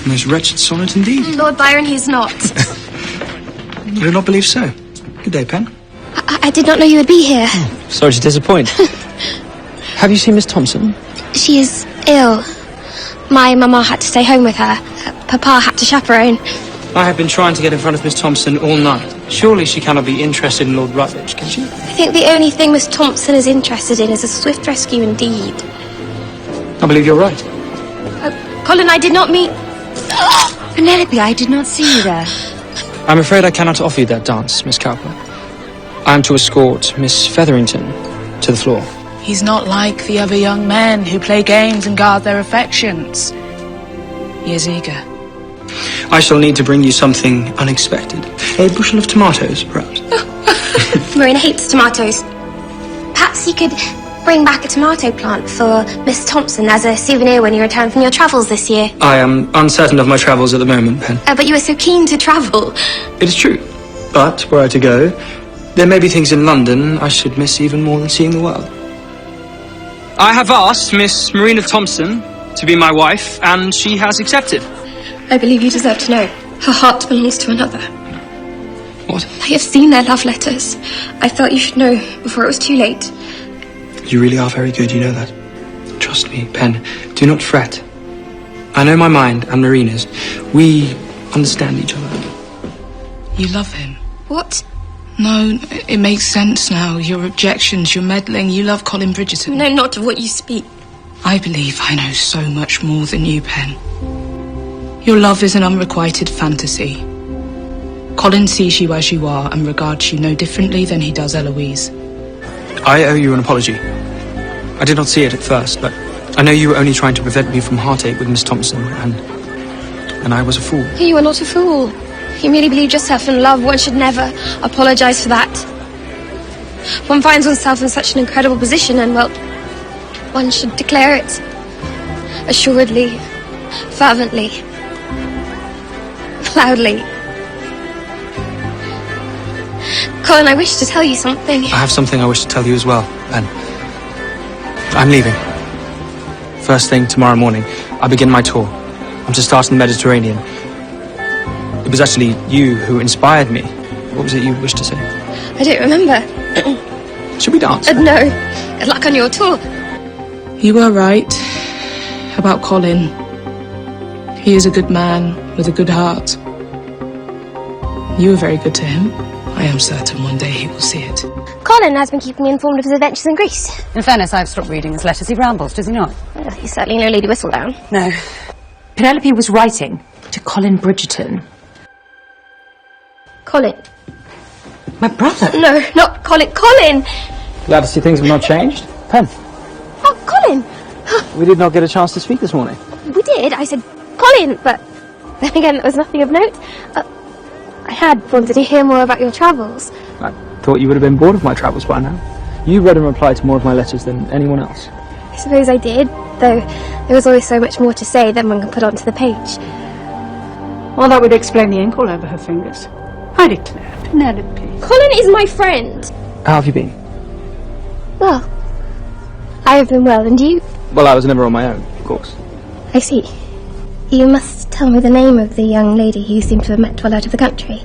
Most wretched sonnet indeed. Lord Byron, he's not. I do not believe so. Good day, Pen. I did not know you would be here. Oh, sorry to disappoint. Have you seen Miss Thompson? She is ill. My mamma had to stay home with her. Papa had to chaperone. I have been trying to get in front of Miss Thompson all night. Surely she cannot be interested in Lord Rutledge, can she? I think the only thing Miss Thompson is interested in is a swift rescue indeed. I believe you're right. Colin, I did not mean... Penelope, I did not see you there. I'm afraid I cannot offer you that dance, Miss Cowper. I am to escort Miss Featherington to the floor. He's not like the other young men who play games and guard their affections. He is eager. I shall need to bring you something unexpected. A bushel of tomatoes, perhaps. Marina hates tomatoes. Perhaps you could bring back a tomato plant for Miss Thompson as a souvenir when you return from your travels this year. I am uncertain of my travels at the moment, Pen. But you were so keen to travel. It is true. But were I to go, there may be things in London I should miss even more than seeing the world. I have asked Miss Marina Thompson to be my wife, and she has accepted. I believe you deserve to know. Her heart belongs to another. What? I have seen their love letters. I felt you should know before it was too late. You really are very good, you know that. Trust me, Pen. Do not fret. I know my mind and Marina's. We understand each other. You love him. What? No, it makes sense now. Your objections, your meddling. You love Colin Bridgerton. No, not of what you speak. I believe I know so much more than you, Pen. Your love is an unrequited fantasy. Colin sees you as you are and regards you no differently than he does Eloise. I owe you an apology. I did not see it at first, but I know you were only trying to prevent me from heartache with Miss Thompson, and I was a fool. You are not a fool. You merely believed yourself in love. One should never apologise for that. One finds oneself in such an incredible position and, well, one should declare it. Assuredly, fervently, loudly. Colin, I wish to tell you something. I have something I wish to tell you as well, Pen. I'm leaving. First thing tomorrow morning, I begin my tour. I'm to start in the Mediterranean. It was actually you who inspired me. What was it you wished to say? I don't remember. Should we dance? No. Good luck on your tour. You were right about Colin. He is a good man with a good heart. You were very good to him. I am certain one day he will see it. Colin has been keeping me informed of his adventures in Greece. In fairness, I've stopped reading his letters. He rambles, does he not? Well, he's certainly no Lady Whistledown. No. Penelope was writing to Colin Bridgerton. Colin. My brother? No, not Colin. Colin! Glad to see things have not changed. Pen, Oh, Colin! we did not get a chance to speak this morning. We did. I said Colin, but then again, there was nothing of note. I had wanted to hear more about your travels. I thought you would have been bored of my travels by now. You read and replied to more of my letters than anyone else. I suppose I did, though there was always so much more to say than one can put onto the page. Well, that would explain the ink all over her fingers. I declare, Penelope. Colin is my friend. How have you been? Well, I have been well, and you? Well, I was never on my own, of course. I see. You must tell me the name of the young lady you seem to have met while out of the country.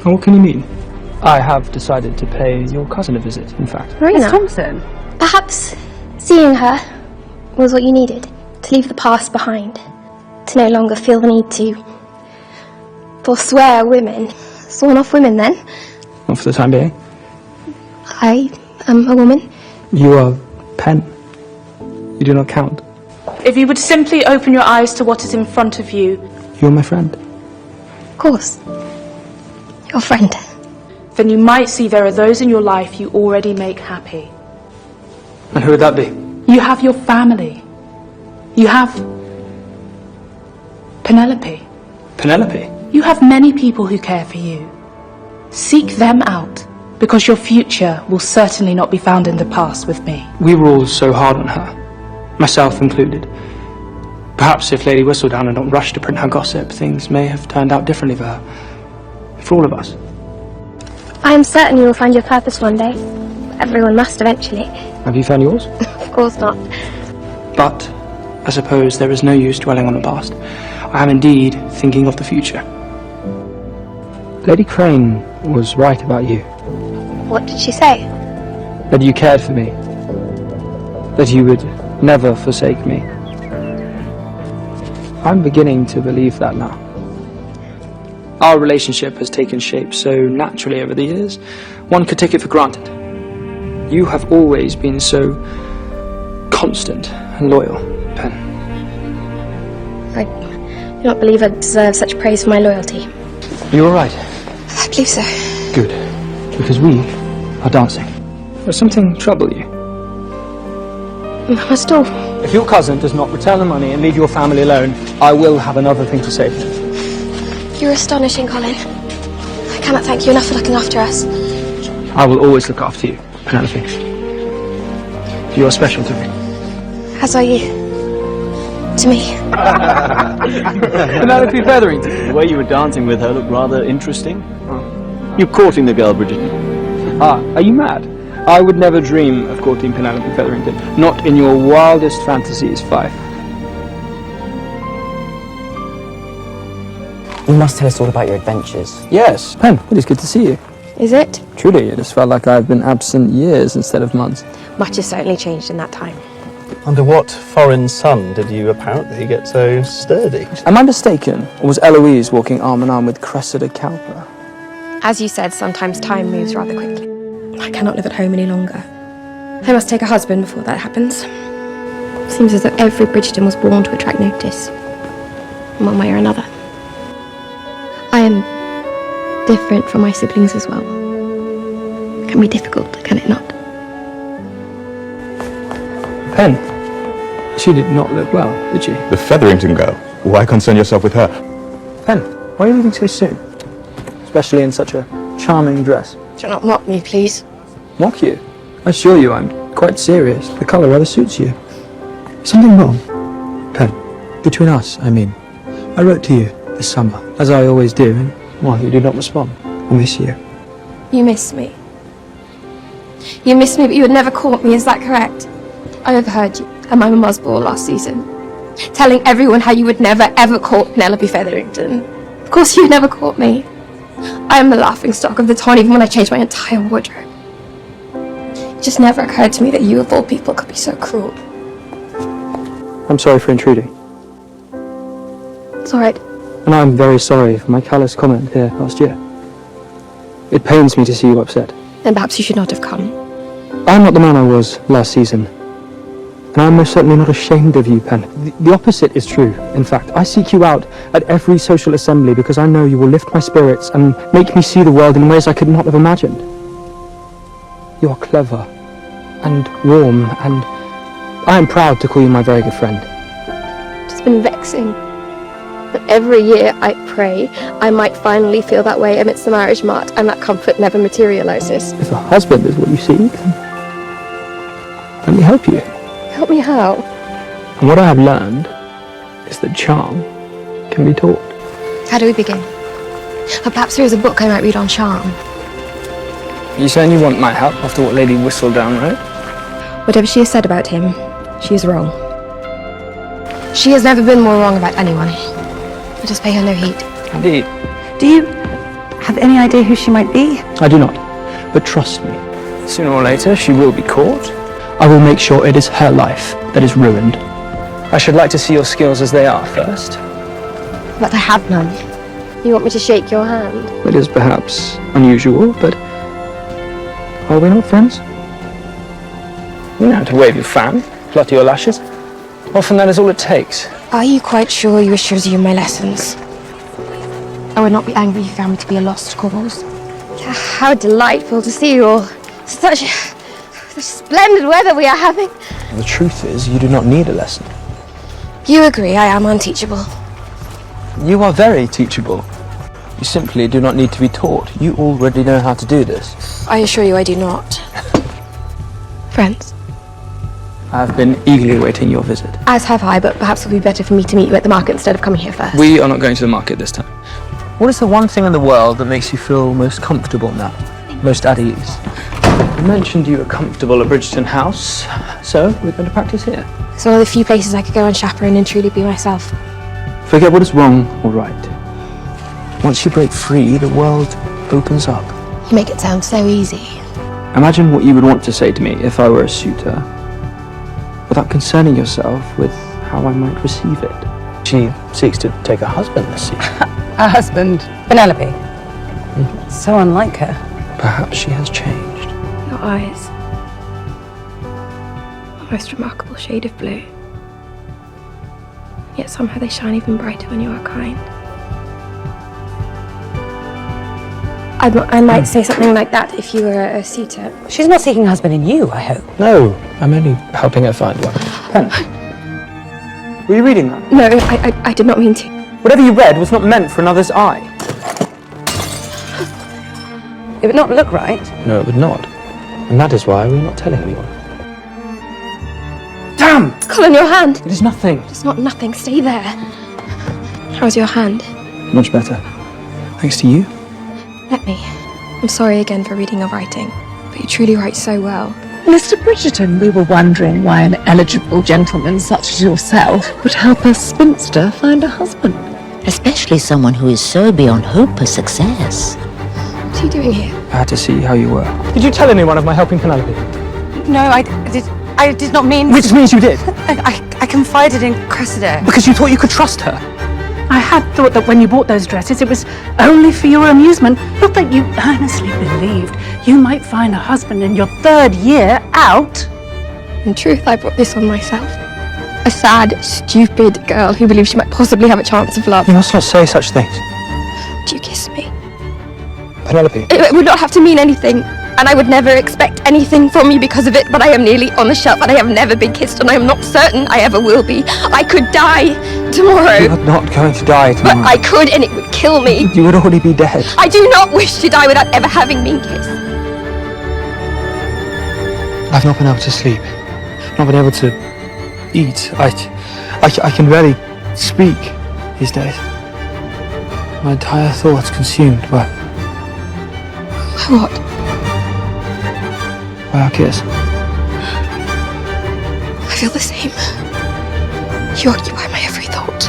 Oh, what can you mean? I have decided to pay your cousin a visit, in fact. Marina. Miss Thompson. Perhaps seeing her was what you needed. To leave the past behind. To no longer feel the need to forswear women. Sworn off women, then? Not for the time being. I am a woman. You are Pen. You do not count. If you would simply open your eyes to what is in front of you, You are my friend. Of course. Your friend. then you might see there are those in your life you already make happy. And who would that be? You have your family. You have Penelope. Penelope. You have many people who care for you. Seek them out, because your future will certainly not be found in the past with me. We were all so hard on her, myself included. Perhaps if Lady Whistledown had not rushed to print her gossip, things may have turned out differently for her. For all of us. I am certain you will find your purpose one day. Everyone must eventually. Have you found yours? Of course not. But I suppose there is no use dwelling on the past. I am indeed thinking of the future. Lady Crane was right about you. What did she say? That you cared for me. That you would never forsake me. I'm beginning to believe that now. Our relationship has taken shape so naturally over the years, one could take it for granted. You have always been so constant and loyal, Pen. I do not believe I deserve such praise for my loyalty. You all right? I believe so. Good. Because we are dancing. Does something trouble you? Not at all. If your cousin does not return the money and leave your family alone, I will have another thing to say. You're astonishing, Colin. I cannot thank you enough for looking after us. I will always look after you, Penelope. You are special to me. As are you. To me. Penelope Featherington. The way you were dancing with her looked rather interesting. You're courting the girl, Bridgerton. Ah, are you mad? I would never dream of courting Penelope Featherington. Not in your wildest fantasies, Fife. You must tell us all about your adventures. Yes. Pen, it is good to see you. Is it? Truly, it has felt like I've been absent years instead of months. Much has certainly changed in that time. Under what foreign sun did you apparently get so sturdy? Am I mistaken, or was Eloise walking arm in arm with Cressida Cowper? As you said, sometimes time moves rather quickly. I cannot live at home any longer. I must take a husband before that happens. Seems as though every Bridgerton was born to attract notice, in one way or another. I am different from my siblings as well. It can be difficult, can it not? Pen, she did not look well, did she? The Featherington girl. Why concern yourself with her? Pen, why are you leaving so soon? Especially in such a charming dress. Do not mock me, please. Mock you? I assure you I'm quite serious. The colour rather suits you. Is something wrong? Pen, between us, I mean. I wrote to you this summer, as I always do, and, well, you did not respond. I miss you. You miss me. You miss me, but you had never caught me, is that correct? I overheard you at my mamma's ball last season, telling everyone how you would never, ever court Penelope Featherington. Of course you never caught me. I am the laughingstock of the town even when I changed my entire wardrobe. It just never occurred to me that you, of all people, could be so cruel. I'm sorry for intruding. It's all right. And I'm very sorry for my callous comment here last year. It pains me to see you upset. Then perhaps you should not have come. I'm not the man I was last season. And I'm most certainly not ashamed of you, Pen. The opposite is true. In fact, I seek you out at every social assembly because I know you will lift my spirits and make me see the world in ways I could not have imagined. You are clever and warm, and I am proud to call you my very good friend. It's been vexing. But every year I pray I might finally feel that way amidst the marriage mart, and that comfort never materialises. If a husband is what you seek, then let me help you. Help me how? And what I have learned is that charm can be taught. How do we begin? Or perhaps there is a book I might read on charm. You certainly want my help after what Lady Whistledown wrote? Whatever she has said about him, she is wrong. She has never been more wrong about anyone. Let us pay her no heed. Indeed. Do you have any idea who she might be? I do not. But trust me, sooner or later she will be caught. I will make sure it is her life that is ruined. I should like to see your skills as they are first. But I have none. You want me to shake your hand? It is perhaps unusual, but are we not friends? You know how to wave your fan, flutter your lashes. Often that is all it takes. Are you quite sure you wish to resume my lessons? I would not be angry if you found me to be a lost cause. How delightful to see you all. Such splendid weather we are having. The truth is, you do not need a lesson. You agree I am unteachable. You are very teachable. You simply do not need to be taught. You already know how to do this. I assure you I do not. Friends. I have been eagerly awaiting your visit. As have I, but perhaps it would be better for me to meet you at the market instead of coming here first. We are not going to the market this time. What is the one thing in the world that makes you feel most comfortable now? Most at ease? You mentioned you were comfortable at Bridgerton House, so we're going to practice here. It's one of the few places I could go unchaperoned and truly be myself. Forget what is wrong or right. Once you break free, the world opens up. You make it sound so easy. Imagine what you would want to say to me if I were a suitor, without concerning yourself with how I might receive it. She seeks to take a husband this season. Her husband, Penelope. So unlike her. Perhaps she has changed. Your eyes. A most remarkable shade of blue. Yet somehow they shine even brighter when you are kind. I might say something like that if you were a suitor. She's not seeking a husband in you, I hope. No, I'm only helping her find one. Pen. Were you reading that? No, I did not mean to. Whatever you read was not meant for another's eye. It would not look right. No, it would not. And that is why we're not telling anyone. Damn! Colin, your hand. It is nothing. It's not nothing. Stay there. How's your hand? Much better. Thanks to you. Let me. I'm sorry again for reading or writing, but you truly write so well. Mr. Bridgerton, we were wondering why an eligible gentleman such as yourself would help a spinster find a husband. Especially someone who is so beyond hope of success. What are you doing here? I had to see how you were. Did you tell anyone of my helping Penelope? No, I did not mean... Which means you did. I confided in Cressida. Because you thought you could trust her. I had thought that when you bought those dresses, it was only for your amusement, not that you earnestly believed you might find a husband in your 3rd year out. In truth, I brought this on myself. A sad, stupid girl who believes she might possibly have a chance of love. You must not say such things. Do you kiss me? Penelope. It would not have to mean anything, and I would never expect anything from you because of it, but I am nearly on the shelf, and I have never been kissed, and I am not certain I ever will be. I could die tomorrow. You are not going to die tomorrow. But I could, and it would kill me. You would already be dead. I do not wish to die without ever having been kissed. I've not been able to sleep. Not been able to eat. I can barely speak these days. My entire thoughts consumed by What? by our kiss. I feel the same. You occupy my every thought.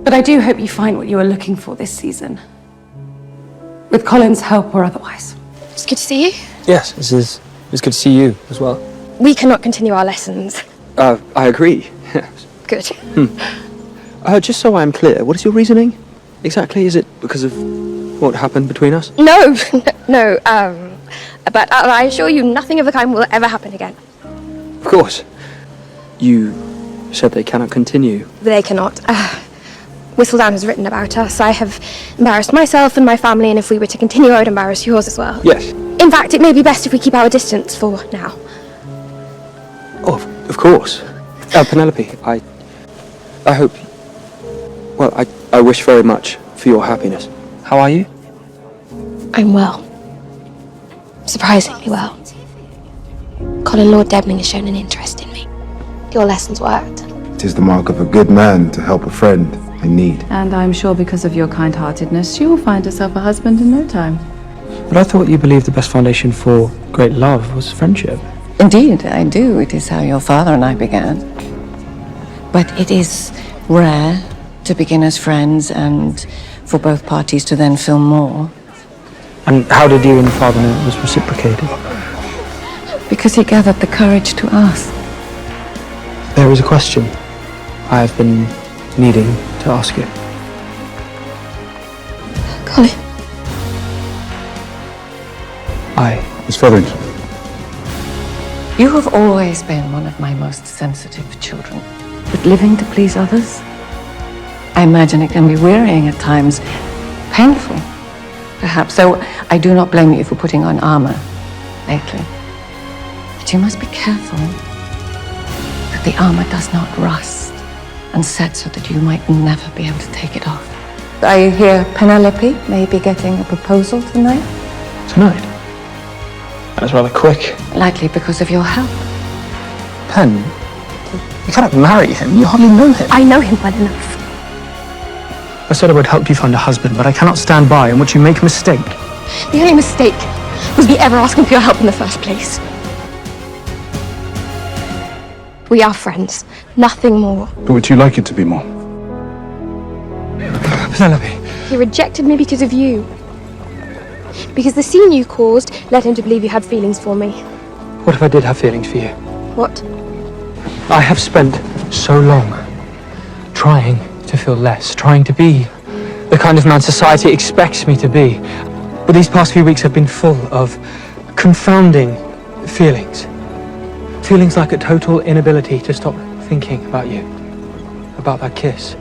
But I do hope you find what you are looking for this season. With Colin's help or otherwise. It's good to see you. Yes, it's good to see you as well. We cannot continue our lessons. I agree. Good. Just so I'm clear, what is your reasoning? Exactly, is it because of what happened between us? No, no, but I assure you nothing of the kind will ever happen again. Of course. You said they cannot continue. They cannot. Whistledown has written about us. I have embarrassed myself and my family, and if we were to continue, I would embarrass yours as well. Yes. In fact, it may be best if we keep our distance for now. Oh, of course. Penelope, I hope... Well, I wish very much for your happiness. How are you? I'm well. Surprisingly well. Colin Lord Debling has shown an interest in me. Your lessons worked. It is the mark of a good man to help a friend in need. And I'm sure because of your kind-heartedness, she will find herself a husband in no time. But I thought you believed the best foundation for great love was friendship. Indeed, I do. It is how your father and I began. But it is rare to begin as friends and for both parties to then feel more. And how did you and your father know it was reciprocated? Because he gathered the courage to ask. There is a question I have been needing to ask you. Colin. Miss Featherington. You have always been one of my most sensitive children. But living to please others, I imagine it can be wearying at times, painful, perhaps. So I do not blame you for putting on armor lately. But you must be careful that the armor does not rust and set so that you might never be able to take it off. I hear Penelope may be getting a proposal tonight. Tonight? That's rather quick. Likely because of your help. Pen, you cannot marry him. You hardly know him. I know him well enough. I said I would help you find a husband, but I cannot stand by and watch you make a mistake. The only mistake was me ever asking for your help in the first place. We are friends, nothing more. But would you like it to be more? Penelope. He rejected me because of you. Because the scene you caused led him to believe you had feelings for me. What if I did have feelings for you? What? I have spent so long trying to feel less, trying to be the kind of man society expects me to be. But these past few weeks have been full of confounding feelings. Feelings like a total inability to stop thinking about you, about that kiss.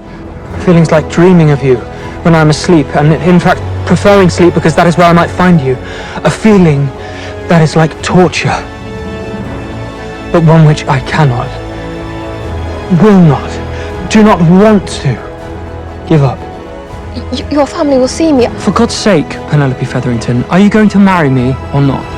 Feelings like dreaming of you when I'm asleep, and in fact preferring sleep because that is where I might find you. A feeling that is like torture, but one which I cannot, will not, do not want to give up. Your family will see me. For God's sake, Penelope Featherington, are you going to marry me or not?